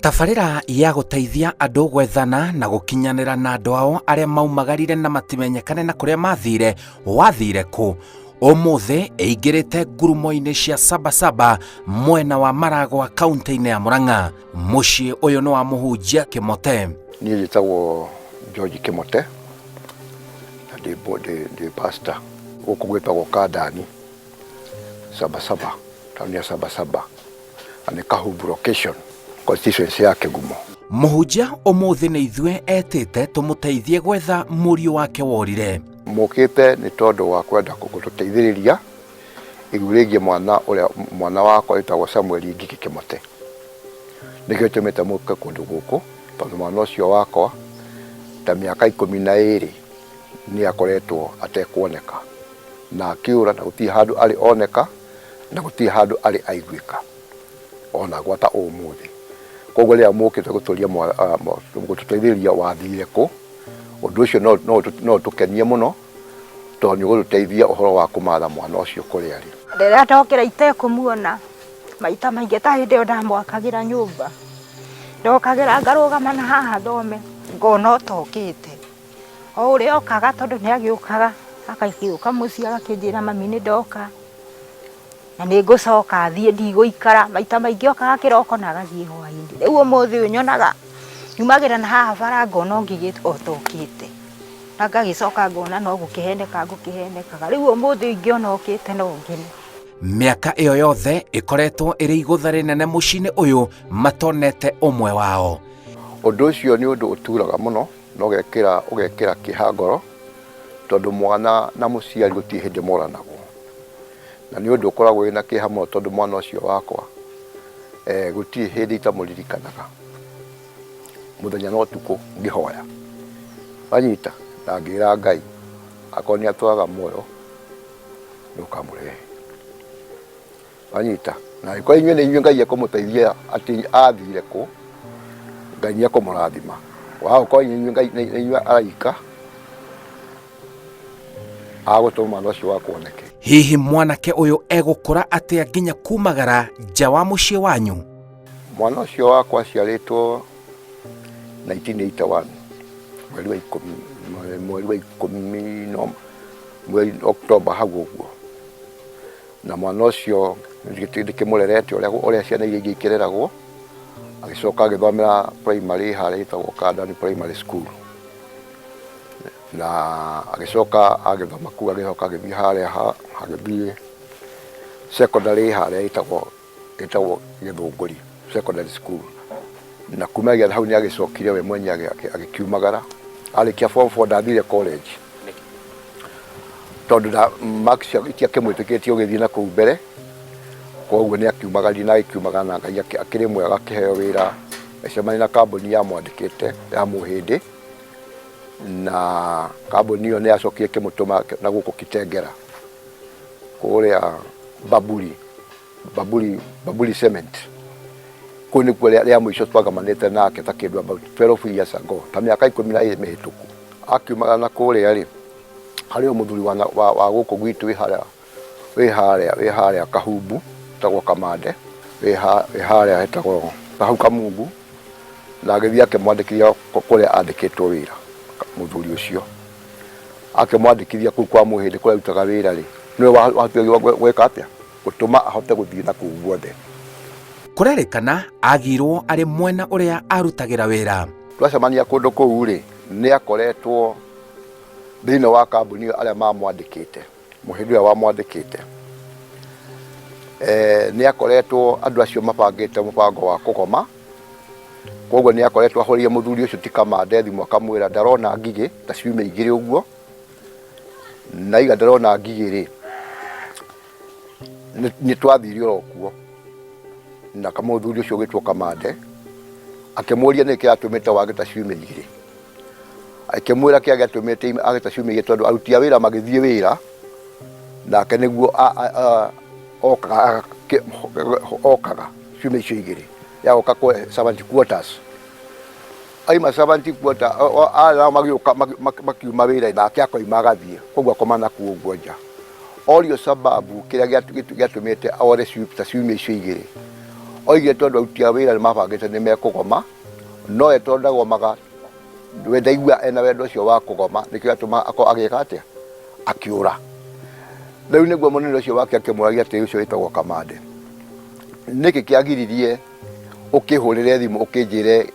Tabarĩra ya gũteithia andũ gwethana na gũkinyanĩra na andũ ao arĩa maumagarire na matimenyekane na kũrĩa mathire wathire kũ. Ũmũthĩ ĩingĩrĩte ngurumo-inĩ cia Sabasaba mwena wa Maragwa kaunti-inĩ ya Murang'a. Mũciĩ ũyũ nĩ wa mũhunjia Kĩmote. Niĩ njĩtagwo George Kĩmote na ndĩ pastor gũkũ gwĩtagwo Kandani Sabasaba, tauni ya Sabasaba, na nĩ Kahumbu location, constituency ya Kĩgumo. Mũhunjia ũmũthĩ nĩ ithuĩ etĩte tũmũteithie gwetha mũriũ wake worire. Mũkĩte nĩ tondũ wa kwenda gũtũteithĩrĩria igurĩgie mwana wakwa wĩtagwo Samuel Ngiki Kĩmote. Nĩkĩo tũmĩte mũke kũndũ gũkũ tondũ mwana ũcio wakwa ta mĩaka 12 nĩ akoretwo atekuoneka na akiura na gũtirĩ handũ arĩ oneka na gũtirĩ handũ arĩ aiguĩka ona gwata ũmũthĩ. Koguo rĩrĩa mũkĩte gũtũteithĩrĩria wathire kũ, ũndũ ũcio no tũkenie mũno tondũ nĩ gũtũteithia ũhoro wa kũmatha mwana ũcio kũrĩa arĩ. Rĩrĩa ndokĩra itekũmuona maita maingĩ ta hĩndĩ ĩyo ndamwakagĩra nyũmba, ndokagĩra ngarũgama na haha thome ngona ũtokĩte. O ũrĩa okaga tondũ nĩ agĩũkaga agagĩũka mũciĩ agakĩnjĩra mami nĩ ndoka na nĩ ngũcoka thiĩ ndigũikara. Maita maingĩ okaga kĩroko na agathiĩ hwaĩ-inĩ. Rĩu ũmũthĩ ũyũ nyonaga nyumagĩra na haha bara ngona Ngigĩ otokĩte na ngagĩcoka ngona no ngũkĩhenekaga. Rĩu ũmũthĩ ingĩona okĩte no ngene. Mĩaka ĩyo yothe ĩkoretwo ĩrĩ igũtha rĩnene mũciĩ-inĩ ũyũ matonete ũmwe wao. Ũndũ ũcio nĩ ũndũ ũturaga mũno na ũgekĩra kĩeha ngoro tondũ mwana na mũciari gũtirĩ hĩndĩ moranagwo, na nĩ ũndũ ũkoragwo wĩna kĩeha mũno tondũ mwana ũcio wakwa gũtirĩ hĩndĩ itamũririkanaga. Mũthenya na ũtukũ ngĩhoya anyita na ngĩra Ngai akorwo nĩ atũraga muoyo nĩ ũkamũrehe. Anyita na angĩkorwo inyuĩ nĩ inyuĩ Ngai ekũmũteithia atĩ athire kũ, Ngai nĩ ekũmũrathima. Wagũkorwo nĩ inyuĩ araika agũtũma mwana ũcio wakuoneke. Hihi mwanake ũyũ egũkũra atĩa nginya kumagara nja wa mũciĩ wanyu? Mwana ũcio wakwa aciarĩtwo 1981 mweri wa October hau ũguo, na mwana ũcio ndĩkĩmũrerete ũrĩa ciana iria ingĩ ikĩreragwo, agĩcoka agĩthomera primary harĩa ĩtagwo Kandani Primary School, na agĩcoka agĩthoma kuu, agĩcoka agĩthiĩ harĩa agĩthiĩ secondary harĩa ĩtagwo Gĩthũngũri Secondary School, na kumagia hau nĩ agĩcokire we mwenye agĩkiumagara. Arĩkia form 4 ndathire college tondũ marks itiakĩmwĩtĩkĩtie ũgĩthiĩ na kũu mbere, koguo nĩ akiumagari na agĩkiumagara na Ngai akĩrĩ mwega akĩheo wĩra acemania na kambuni ya mwandĩkĩte ya Mũhĩndĩ, na kambuni ĩyo nĩ yacokire ĩkĩmũtũma na gũkũ Kitengera kũrĩa Baburi Cement. Kũu nĩkuo rĩa mũico twagamanĩte nake ta kĩndũ about 12 years ago, ta mĩaka 12 mĩhĩtũku. Akiumagara na kũrĩa rĩ, harĩ mũthuri wa gũkũ gwitũ wĩ harĩa Kahumbu etagwo Kamande, wĩ harĩa etagwo hau Kamungu, na agĩthiĩ akĩmwandĩkithia kũrĩa andĩkĩtwo wĩra. Mũthuri ũcio akĩmwandĩkithia kũu kwa Mũhĩndĩ kũrĩa arutaga wĩra rĩ, nĩwe wahotire gwĩka atĩa gũtũma ahote gũthiĩ na kũu guothe. Kũrerĩkana agirwo arĩ mwena ũrĩa arutagĩra wĩra. Twacemania kũndũ kũu rĩ, nĩ akoretwo thĩinĩ wa kambuni arĩa mamwandĩkĩte, Mũhĩndĩ ũrĩa wamwandĩkĩte. Nĩ akoretwo andũ acio mabangĩte mũbango wa kũgoma, koguo nĩ akoretwo ahũrĩire mũthuri ũcio ti Kamande thimũ akamwĩra ndarona Ngigĩ ta ciumia 2 ũguo, na iga ndarona Ngigĩ rĩ nĩ twathire oro kuo, na mũthuri ũcio ũgĩtwo Kamande akĩmũria nĩ kĩĩ atũmĩte wage ta ciumia 2. Akĩmwĩra kĩage atũmĩte age ta ciumia 2 tondũ aruti a wĩra magĩthiĩ wĩra nake nĩguo okaga ciumia icio 2 ya gũka kwa servant quarters. Aima servant quarters magĩũka makiuma wĩra nake akoima agathiĩ, koguo akomana kuo ũguo nja. Orio sababu kĩrĩa gĩatũmĩte ore ciumia icio 2 oigire tondu aruti a wĩra nĩmabangĩte nĩmekũgoma no tondu ndagomaga ndaigua ena wendo ũcio wa kũgoma nĩkĩo atũma agĩka atĩa akĩũra. Rĩu nĩguo mũnene ũcio wake akĩmũragia atĩ ũcio wĩtagwo Kamande, nĩkĩ kĩagiririe ũkĩhũrĩre thimũ ũkĩnjĩre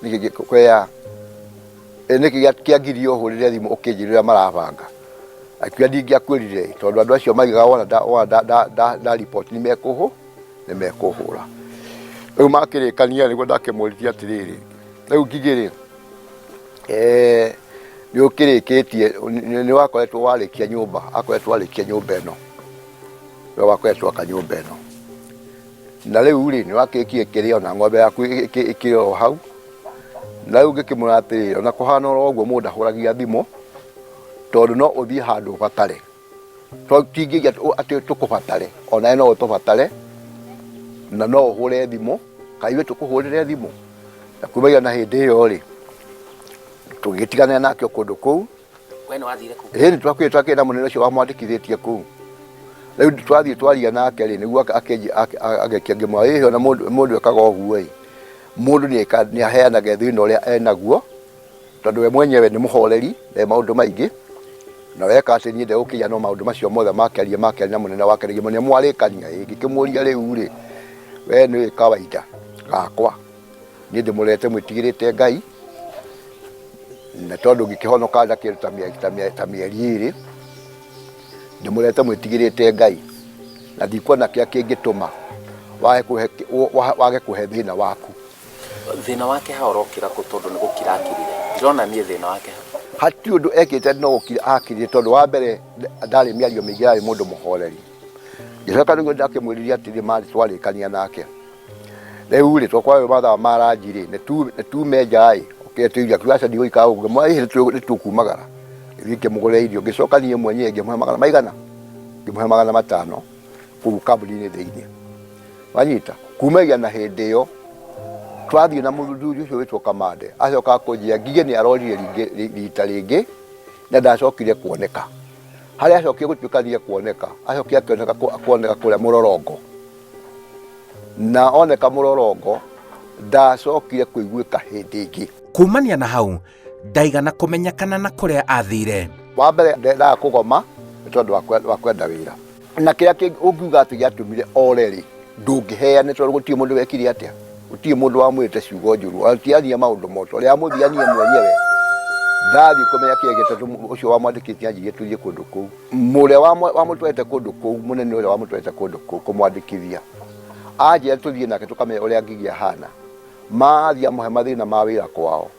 nĩkĩ kĩagiririe ũhũrĩre thimũ ũkĩnjĩre ũrĩa marabanga? Akĩuga ndingĩakwĩrire tondũ andũ acio maigaga wona nda report nĩmekũhũra. Rĩu makĩrĩkania nĩguo ndakĩmũrĩtie atĩrĩrĩ, rĩu ngigĩ nĩũkĩrĩkĩtie nĩwakoretwo warĩkia nyũmba, akoretwo warĩkia nyũmba ĩno, we wakoretwo aka nyũmba ĩno, na rĩu nĩwakĩrĩkia kĩrĩa ona ng'ombe yaku ĩkĩrĩ hau. Na rĩu ngĩkĩmwĩra atĩrĩrĩ ona kũhana oro ũguo mũndũ ndahũragia thimũ tondũ no ũthiĩ handũ ũbatare, tingĩiga atĩ tũkũbatare ona no ũtũbatare na no ũhũre thimũ kaĩ ithuĩ tũkũhũrĩre thimũ. Na kumagia na hĩndĩ ĩyo tũgĩtigana nake kũndũ kũu. We nĩwathire kũu? Ĩĩ nĩtwakĩrĩ na mũnene ũcio wamwandĩkithĩtie kũu. Rĩu twathiĩ twaria nake nĩguo ngĩmwĩra ona mũndũ ekaga ũguo mũndũ nĩaheanaga thĩna ũrĩa enaguo tondũ we mwenyewe nĩ mũhoreri maũndũ maingĩ na weka atĩ niĩ ndegũkĩia no maũndũ macio mothe makĩaria na mũnene wake nĩgĩmonia mwarĩkania. Ngĩkĩmũria rĩu we nĩ kawaida gakwa niĩ ndĩmũrete mwĩtigĩrĩte Ngai na tondũ ngĩkĩhonoka ndakĩrĩ ta mĩeri ĩrĩ ndĩmũrete mwĩtigĩrĩte Ngai na ndikuona kĩrĩa kĩngĩtũma wage kũhe thĩna waku. Thĩna wake ha ũrokĩra kũ tondũ nĩ gũkira akirire? Ndĩrona niĩ thĩna wake hatirĩ ũndũ ekĩte no gũkira akirire tondũ wa mbere ndarĩ mĩario mĩingĩ, yarĩ mũndũ mũhoreri. Ngĩcoka nĩguo ndakĩmwĩrire atĩrĩ twarĩkania nake rĩu twakwaga mathaa ma ranji nĩtume nja ũkĩetĩria kiuga ndigũikara ũguo nĩtũkumagara ngĩmũgũrĩra irio. Ngĩcoka niĩ mwenyewe ngĩmũhe magana maigana, ngĩmũhe 500 kũu kambuni-inĩ thĩinĩ wanyita. Kumagia na hĩndĩ ĩyo twathiĩ na mũthuri ũcio wĩtwo Kamande acoka kũnjĩra Ngigĩ nĩarorire rita rĩngĩ na ndacokire kuoneka. Harĩa acokire gũtuĩkania kuoneka, acokire kuoneka kũrĩa Mũrorongo, na oneka Mũrorongo ndacokire kũiguĩka hĩndĩ ĩngĩ. Kumania na hau ndaigana kũmenyekana na kũrĩa athire. Wa mbere ndendaga kũgoma nĩ tondũ wa kwenda wĩra, na kĩrĩa kĩngĩ ũngiuga atĩ gĩatũmire oreri ndũngĩheane tondũ gũtirĩ mũndũ wekire atĩa, gũtirĩ mũndũ wamwĩte ciugo njũru, atiania maũndũ moto ũrĩa amũthiania mwenyewe. Ndathiĩ kũmenya kĩrĩa gĩtũtũ ũcio wamwandĩkĩte anjigĩre tũthiĩ kũndũ kũu, mũrĩa wamũtwarĩte kũndũ kũu, mũnene ũrĩa wamũtwarĩte kũndũ kũu kũmwandĩkithia anjĩra tũthiĩ nake tũkamenya ũrĩa Ngigĩ ahana. Mathiĩ amũhe mathĩna ma wĩra kwao,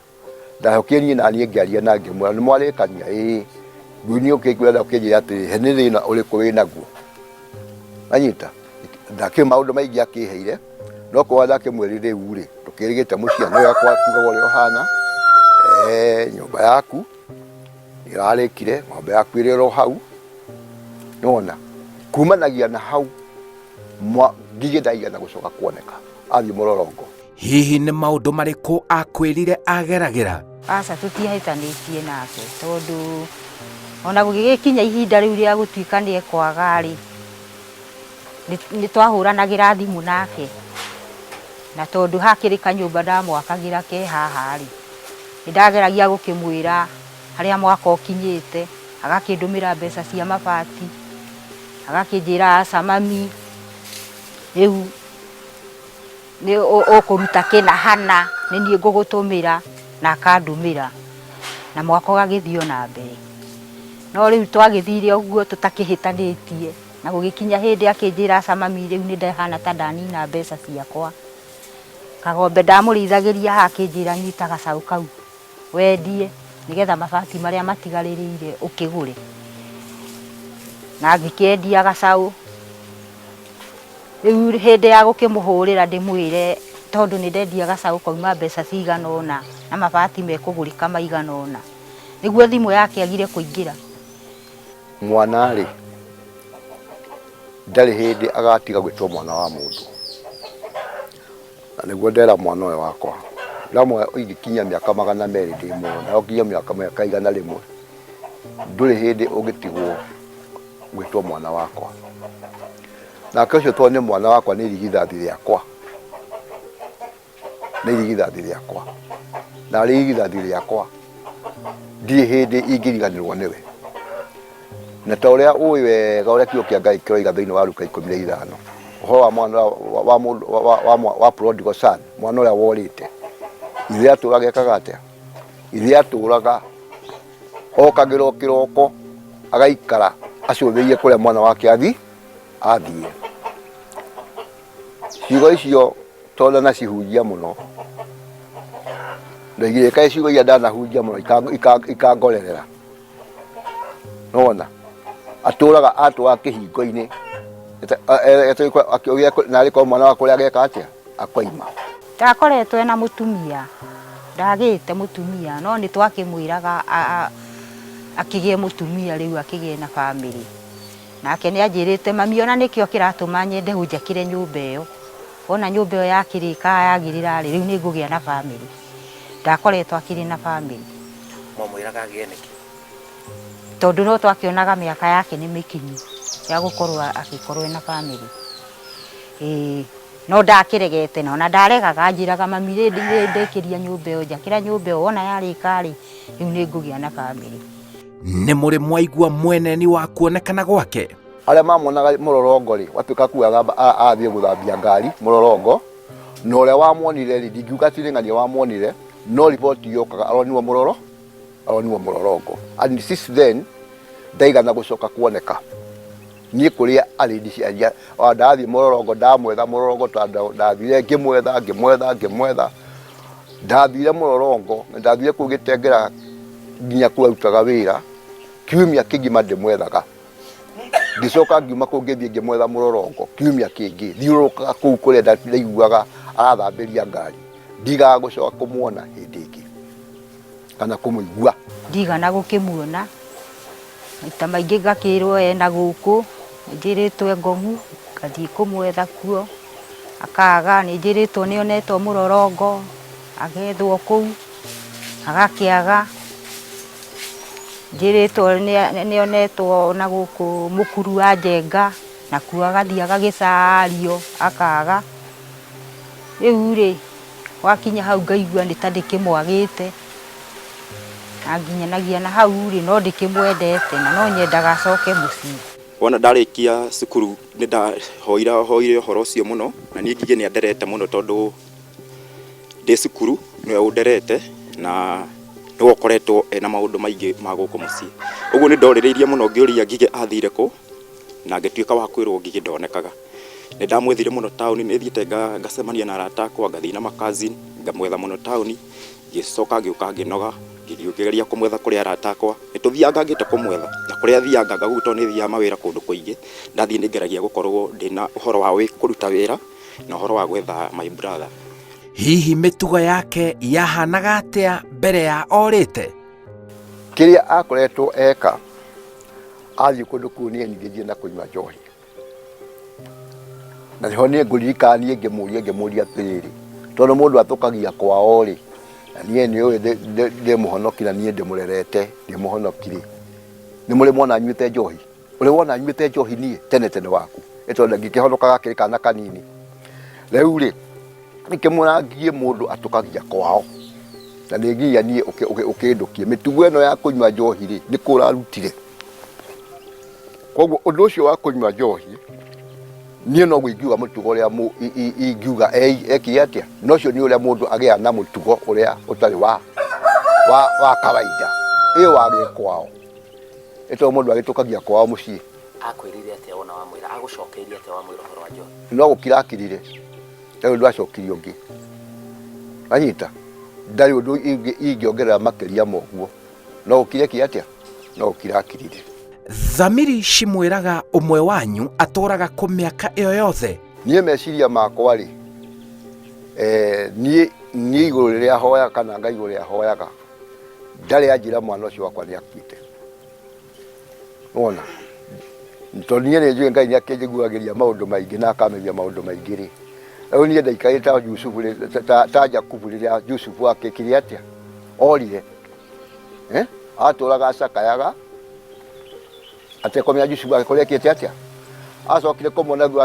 ndacokire niĩ naniĩ ngĩaria na ngĩmwĩra nĩ mwarĩkania? Ĩĩ. Ngũni ũkĩnjĩra atĩrĩ he nĩ thĩna ũrĩkũ wĩnaguo anyita. Ndakĩrĩ maũndũ maingĩ akĩheire no kwa ndakĩmwĩrire rĩu tũkĩrĩgĩte mũciano yakwa kugaga ũrĩa ũhana nyũmba yaku nĩrarĩkire, ng'ombe yaku ĩrĩ oro hau nĩwona. Kumanagia na hau Ngigĩ ndaigana gũcoka kuoneka, athiĩ Mũrorongo. Hihi nĩ maũndũ marĩkũ akwĩrire ageragĩra? Aca tũtiahĩtanĩtie nake tondũ ona gũgĩkinya ihinda rĩu rĩa gũtuĩka nĩekwaga nĩtwahũranagĩra thimũ nake, na tondũ hakĩrĩ kanyũmba ndamwakagĩra ke haha nĩndageragia gũkĩmwĩra harĩa mwaka ũkinyĩte, agakĩndũmĩra mbeca cia mabati, agakĩnjĩra aca mami rĩu nĩ ũkũruta kĩna hana nĩ niĩ ngũgũtũmĩra, na akandũmĩra na mwaka ũgagĩthiĩ na mbere. No rĩu twagĩthire ũguo tũtakĩhĩtanĩtie na gũgĩkinya hĩndĩ akĩnjĩra aca mami rĩu nĩndahana ta ndanina mbeca ciakwa. Kagombe ndamũrĩithagĩria haha akĩnjĩra nyita gacaũ kau wendie nĩgetha mabati marĩa matigarĩrĩire ũkĩgũre, na ngĩkĩendia gacaũ. Rĩu hĩndĩ ya gũkĩmũhũrĩra ndĩmwĩre tondũ nĩndendia gacaũ kauma mbeca cigana ũna na mabati mekũgũrĩka maigana ũna, nĩguo thimũ yake agire kũingĩra. Mwana ndarĩ hĩndĩ agatiga gwĩtwo mwana wa mũndũ, na nĩguo ndera mwana ũyũ wakwa ramwe ingĩkinya mĩaka 200 ndĩ muoyo na ũkinya mĩaka 100 ndũrĩ hĩndĩ ũngĩtigwo gwĩtwo mwana wakwa. Nake ũcio tondũ nĩ mwana wakwa nĩ irigithathi rĩakwa nĩ irigithathi rĩakwa na rĩ irigithathi rĩakwa ndirĩ hĩndĩ ingĩriganĩrwo nĩwe na ta ũrĩa ũĩ wega ũrĩa kiugo kĩa Ngai kĩroiga thĩinĩ wa Luka 15 ũhoro wa mwana wa prodigal son, mwana ũrĩa worĩte ithe atũraga ekaga atĩa ithe atũraga okagĩra kĩroko agaikara acũthĩirie kũrĩa mwana wake athiĩ ciugo icio tondũ na cihunjia mũno ndaigĩrĩka ciugo iria ndanahunjia mũno ikangorerera nona atũraga atũra kĩhingo-inĩ na arĩ kwa mwana wa kũrĩa ageka atĩa akoima ndakoretwo na mũtumia ndagĩte mũtumia no nĩ twakĩmwĩraga akĩgĩe mũtumia rĩu akĩgĩe na family nake nĩ anjĩrĩte mami ona nĩkĩo kĩratũma nyende hunjakĩre nyũmba ĩyo ona nyũmba ĩyo yakĩrĩka yagĩrĩra rĩu nĩ ngũgĩa na family ndakoretwo akĩrĩ na family mwamwĩraga agĩe nĩkĩ tondũ no twakĩonaga mĩaka yake nĩ mĩkinyu ya gũkorwo agĩkorwo na family no ndakĩregete na ndaregaga njĩraga mami ndĩkĩria nyũmba ĩyo njakĩra nyũmba ĩyo ona yarĩka rĩ rĩu nĩ ngũgĩa na family nĩ mũrĩ mwaigua mweneni wa kuonekana gwake arĩa mamuonaga mũrorongo rĩ watuĩka kuaga athiĩ gũthambia ngari mũrorongo na ũrĩa wamuonire rĩ ndingiuga atĩ nĩ ng'ania wamuonire no riboti yokaga aroniwo mũrorongo and since then ndaigana gũcoka kuoneka niĩ kũrĩa arĩ ndiciaria ndathiĩ mũrorongo ndamwetha mũrorongo tondũ ndathire ngĩmwetha ndathire mũrorongo ndathire kũu Gĩtengera nginya kũrutaga wĩra kiumia kĩngima ndĩmwethaga ndicoka ngiuma kũu ngĩthiĩ ngĩmwetha mũrorongo kiumia kĩngĩ thiũrũrũkaga kũu kũrĩa ndaiguaga arathambĩria ngari ndigaga gũcoka kũmuona hĩndĩ ĩngĩ kana kũmũigua ndigana gũkĩmuona maita maingĩ ngakĩrwo ena gũkũ njĩrĩtwo Ngong'u ngathiĩ kũmwetha kuo akaga nĩ njĩrĩtwo nĩonetwo mũrorongo agethwo kũu agakĩaga njĩrĩtwo nĩonetwo na gũkũ mũkuru wa Njenga na kuo agathiĩ agagĩcario akaga rĩu rĩ wakinya hau ngaigua nĩ ta ndĩkĩmwagĩte na nginyanagia na hau rĩ no ndĩkĩmwendete na no nyendaga acoke mũciĩ wona ndarĩkia cukuru nĩ ndahoire ũhoro ũcio mũno na niĩ ngigĩ nĩ anderete mũno tondũ ndĩ cukuru nĩwe ũnderete na nĩwe ũkoretwo ena maũndũ maingĩ ma gũkũ mũciĩ ũguo nĩ ndorĩrĩirie mũno ngĩũria Ngigĩ athire kũ na ngĩtuĩka wa kwĩrwo Ngigĩ ndonekaga nĩ ndamwethire mũno taũni nĩ thiĩte ngacemania na arata akwa ngathiĩ na makazini ngamwetha mũno taũni ngĩcoka ngĩũka ngĩnoga ngĩgeria kũmwetha kũrĩa arata akwa nĩ tũthianga ngĩte kũmwetha na kũrĩa thianga ngagũtwo nĩ thiaga mawĩra kũndũ kũingĩ ndathiĩ nĩ ngeragia gũkorwo ndĩna ũhoro wa kũruta wĩra na ũhoro wa gwetha my brother hihi mĩtugo yake yahanaga atĩa mbere ya orĩte kĩrĩa akoretwo eka athiĩ kũndũ kũu niĩ ningĩthiĩ na kũnyua njohi na ho niĩ ngũririkania ngĩmũria atĩrĩrĩ tondũ mũndũ atũkagia kwao rĩ na niĩ nĩũĩ ndĩmũhonoki na niĩ ndĩmũrerete ndĩmũhonoki nĩ mũrĩ mwana nyuĩte njohi ũrĩ wona nyuĩte njohi niĩ tene waku tondũ ngĩkĩhonokaga kĩrĩ kana kanini rĩu rĩ nikĩmwĩra Ngigĩ mũndũ atũkagia kwao na nĩ nginya niĩ ũkĩndũkie mĩtugo ĩno ya kũnyua njohi rĩ nĩ kũrarutire koguo ũndũ ũcio wa kũnyua njohi niĩ no gũingiuga mũtugo ũrĩa ingiuga ekire atĩa no ũcio nĩ ũrĩa mũndũ agĩa na mũtugo ũrĩa ũtarĩ wa kawaida ĩyo wagĩ kwao ĩtwo mũndũ agĩtũkagia kwao mũciĩ akwĩrire atĩa wona wamwĩra agũcokeirie atĩa wamwĩra ũhoro wa njohi no gũkirakirire rĩu ndwacokirie ũngĩ anyita ndarĩ ũndũ ingĩongerera makĩria moguo no gũkire kĩ atĩa no gũkirakirire Thamiri cimwĩraga ũmwe wanyu atũraga kũ mĩaka ĩyo yothe niĩ meciria makwa rĩ niĩ igũrũ rĩrĩa hoyaga kana Ngai igũrũ rĩrĩa hoyaga ndarĩ anjĩra mwana ũcio wakwa nĩ akuĩte wona tondũ niĩ nĩ njũĩ Ngai nĩ akĩnjiguagĩria maũndũ maingĩ na akameria maũndũ maingĩ rĩ rĩu niĩ ndaikarĩte ta Jusufu ta Jakubu rĩrĩa Jusufu akĩkire atĩa orire atũraga acakayaga atekomea Jusufu agĩkorwo ekĩte atĩa acokire kũmwona thutha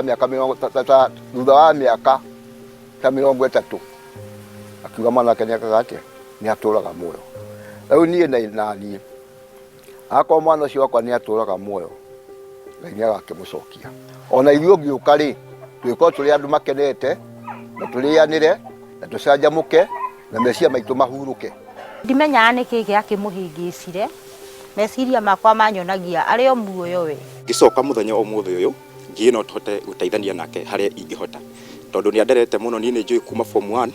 wa mĩaka 30 akiuga mwanake nĩekaga atĩa nĩatũraga muoyo. Rĩu niĩ na niĩ akorwo mwana ũcio wakwa nĩatũraga muoyo Ngai nĩagakĩmũcokia. Ona ithuĩ ũngĩũka rĩ twĩkorwo tũrĩ andũ makenete na tũrĩanĩre na tũcanjamũke na meciria maitũ mahurũke. Ndimenyaga nĩkĩ gĩakĩmũhĩngĩcire, meciria makwa manyonagia arĩ o muoyo we. Ngicoka mũthenya ũmũthĩ ũyũ ngiĩ no tũhote gũteithania nake harĩa ingĩhota, tondũ nĩanderete mũno. Niĩ nĩnjũĩ kuma form 1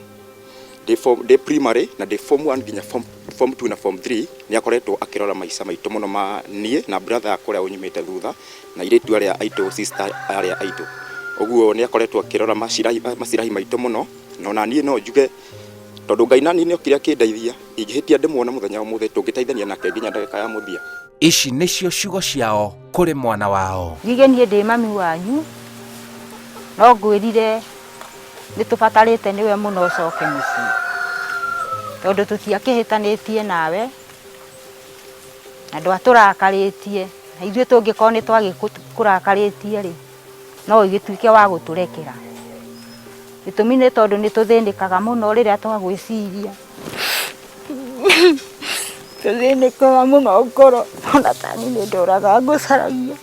de primary na de form 1 nginya form 2 na form 3 nĩakoretwo akĩrora maica maitũ mũno ma niĩ na brother yakwa ũrĩa ũnyumĩte thutha na irĩtu arĩa aitũ sister arĩa aitũ. Ũguo nĩakoretwo akĩrora macirahi maitũ mũno, no na niĩ no njuge tondũ Ngai nani nĩokire akĩndeithia ingĩhĩtia ndĩmuona mũthenya ũmũthĩ tũngĩteithania nake nginya ndagĩka ya mũthia. Ici nĩcio ciugo ciao kũrĩ mwana wao. Ngige niĩ ndĩ mami wanyu, no ngwĩrire nĩtũbatarĩte nĩwe mũno ũcoke mũciĩ, tondũ tũtiakĩhĩtanĩtie nawe na ndwatũrakarĩtie, na ithuĩ tũngĩkorwo nĩtwagĩkũrakarĩtie rĩ no ũgĩtuĩke wa gũtũrekera. Gĩtũmi nĩ tondũ nĩtũthĩnĩkaga mũno rĩrĩa twagwĩciria, tũthĩnĩkaga mũno ngoro, ona tani nĩndũraga ngũcaragia.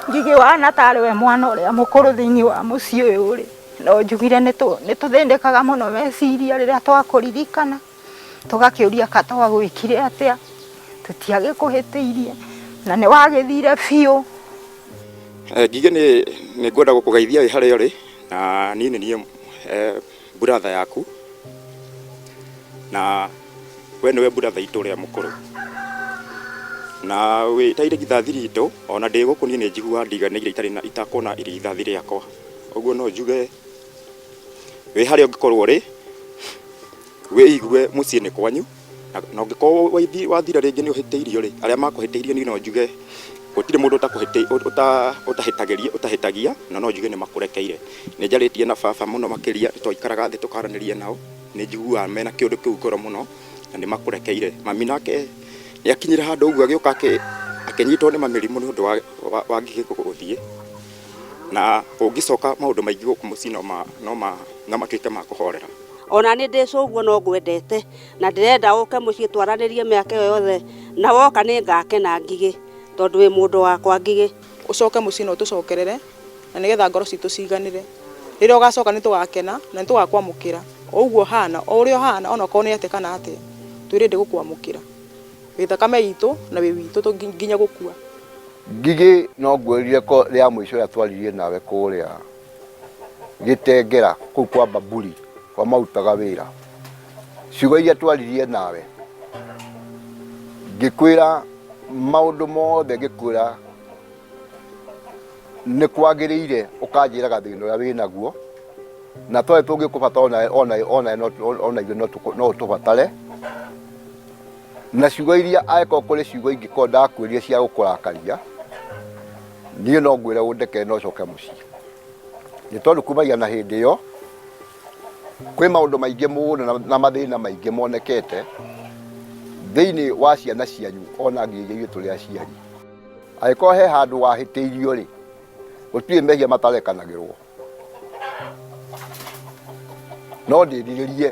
Ngigĩ wana tarĩ we mwana ũrĩa mũkũrũ thĩinĩ wa mũciĩ ũyũ rĩ, no njugire nĩtũthĩnĩkaga mũno meciria rĩrĩa twakũririkana, tũgakĩũria ka twagwĩkire atĩa, tũtiagĩkũhĩtĩirie na nĩwagĩthire biũ. Ngigĩ nĩngwenda gũkũgeithia wĩ harĩa ũrĩ, na niĩ nĩ niĩ brother yaku, na we nĩwe brother itũ ũrĩa mũkũrũ, na wĩ ta irigithathi ritũ, ona ndĩ gũkũ niĩ nĩnjiguaga ndiganĩire itakuona irigithathi rĩakwa. Ũguo no njuge wĩ harĩa ũngĩkorwo ũrĩ wĩigue mũciĩ nĩ kwanyu, na ũngĩkorwo wathira rĩngĩ nĩũhĩtĩirio rĩ, arĩa makũhĩtĩirio niĩ no njuge gũtirĩ mũndũ ũtahĩtagia, na no njuge nĩmakũrekeire. Nĩnjarĩtie na baba mũno makĩria, twaikaraga thĩ tũkaranĩria nao, nĩnjiguaga mena kĩũndũ kĩu ngoro mũno na nĩmakũrekeire. Mami nake nĩakinyire handũ ũguo agĩũka akĩnyitwo nĩ mamĩrimũ nĩ ũndũ wa Ngigĩ gũthiĩ, na ũngĩcoka maũndũ maingĩ gũkũ mũciĩ no matuĩke ma kũhorera. Ona nĩ ndĩcũguo no ngwendete na ndĩrenda ũke mũciĩ twaranĩrie mĩaka ĩyo yothe, na woka nĩngakena Ngigĩ tondũ wĩ mũndũ wakwa Ngigĩ. Ũcoke mũciĩ no tũcokerere na nĩgetha ngoro citũ ciganĩre. Rĩrĩa ũgacoka nĩtũgakena na nĩtũgakwamũkĩra o ũguo hana, o ũrĩa hana, ona okorwo nĩetĩkana atĩa twĩrĩndĩ gũkwamũkĩra wĩ thakame itũ na wĩ witũ nginya gũkua. Ngigĩ no ngwĩrire ko rĩa mũico rĩa twaririe nawe kũrĩa Gĩtengera kũu kwa Baburi kwa mautaga wĩra, ciugo iria twaririe nawe ngĩkwĩra maũndũ mothe, ngĩkwĩra nĩ kwagĩrĩire ũkanjĩra gathĩna ũrĩa wĩnaguo, na twĩ tũngĩkũbata ona ithuĩ no tũbatare, na ciugo iria aĩkorwo kũrĩ ciugo ingĩkorwo ndakwĩrire cia gũkũrakaria, niĩ no ngwĩre ũndeke no ũcoke mũciĩ, nĩ tondũ kumagia na hĩndĩ ĩyo kwĩ maũndũ maingĩ mũno na mathĩna maingĩ monekete thĩinĩ wa ciana cianyu ona Ngigĩ itũ tũrĩ aciari. Angĩkorwo he handũ wahĩtĩirio rĩ, gũtirĩ mehia matarekanagĩrwo, no ndĩrirĩrie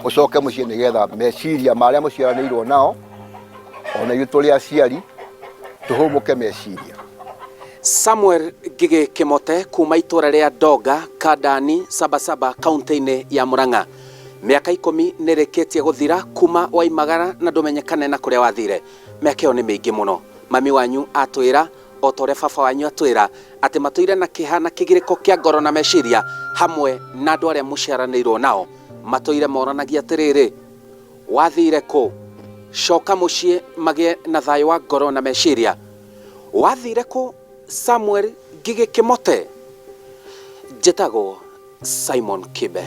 ũcoke mũciĩ nĩgetha meciria marĩa mũciaranĩirwo nao ona ithuĩ tũrĩ aciari tũhũmũke meciria. Samuel Ngigĩ Kĩmote kuma itũra rĩa Ndonga, Kandani, Sabasaba, kaunti-inĩ ya Murang'a. Mĩaka 10 nĩrĩkĩtie gũthira kuma waimagara na ndũmenyekane na kũrĩa wathire. Mĩaka ĩyo nĩ mĩingĩ mũno. Mami wanyu atwĩra o ta ũrĩa baba wanyu atwĩra atĩ matũire na kĩhana kĩgirĩko kĩa ngoro na meciria hamwe na andũ arĩa mũciaranĩirwo nao. Matũire moranagia atĩrĩrĩ, wathire kũ? Coka mũciĩ magĩe na thayũ wa ngoro na meciria. Wathire kũ Samuel Ngigĩ Kĩmote? Njĩtagwo Simon Kibe.